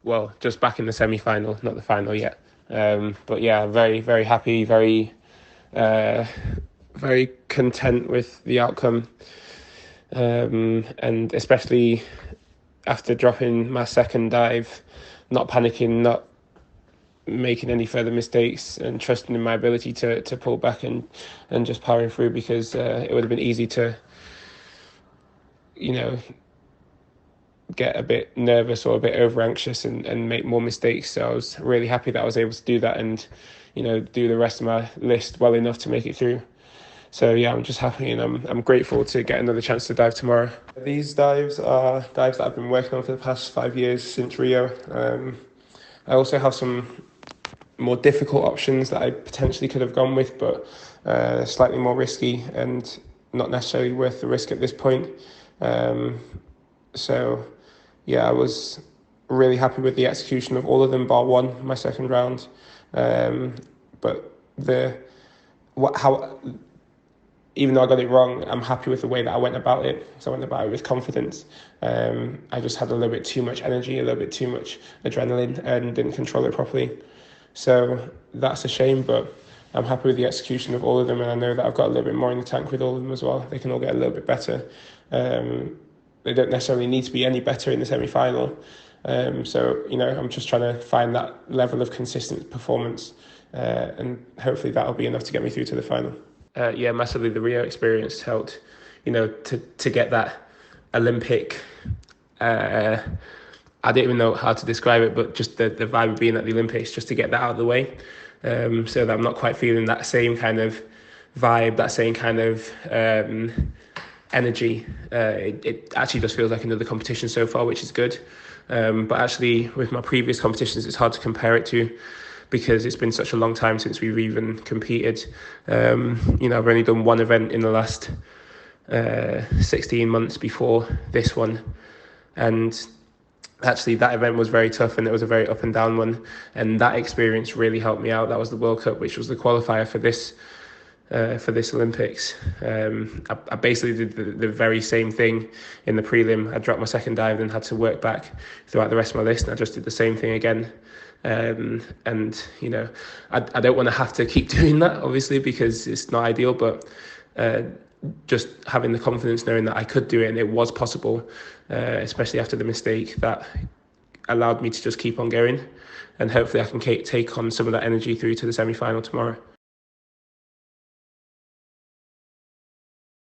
well, just back in the semi-final, not the final yet. But yeah, very, very happy, very content with the outcome. And especially after dropping my second dive, not panicking, not making any further mistakes, and trusting in my ability to pull back and just powering through, because it would have been easy to, get a bit nervous or a bit over anxious and make more mistakes. So I was really happy that I was able to do that and, do the rest of my list well enough to make it through. So yeah, I'm just happy, and I'm grateful to get another chance to dive tomorrow. These dives are dives that I've been working on for the past 5 years since Rio. I also have some more difficult options that I potentially could have gone with, but slightly more risky and not necessarily worth the risk at this point. So yeah, I was really happy with the execution of all of them bar one, my second round. But even though I got it wrong, I'm happy with the way that I went about it. So I went about it with confidence. I just had a little bit too much energy, a little bit too much adrenaline, and didn't control it properly. So that's a shame, but I'm happy with the execution of all of them, and I know that I've got a little bit more in the tank with all of them as well. They can all get a little bit better. They don't necessarily need to be any better in the semi-final. So, I'm just trying to find that level of consistent performance, and hopefully that'll be enough to get me through to the final. Yeah, massively. The Rio experience helped, to get that Olympic, I don't even know how to describe it, but just the vibe of being at the Olympics, just to get that out of the way, so that I'm not quite feeling that same kind of vibe, that same kind of energy. It actually just feels like another competition so far, which is good. But actually, with my previous competitions, it's hard to compare it to, because it's been such a long time since we've even competed. I've only done one event in the last 16 months before this one. And actually, that event was very tough, and it was a very up and down one. And that experience really helped me out. That was the World Cup, which was the qualifier for this Olympics. I basically did the very same thing in the prelim. I dropped my second dive and had to work back throughout the rest of my list, and I just did the same thing again. And I don't want to have to keep doing that, obviously, because it's not ideal, but just having the confidence, knowing that I could do it and it was possible, especially after the mistake, that allowed me to just keep on going, and hopefully I can take on some of that energy through to the semi-final tomorrow.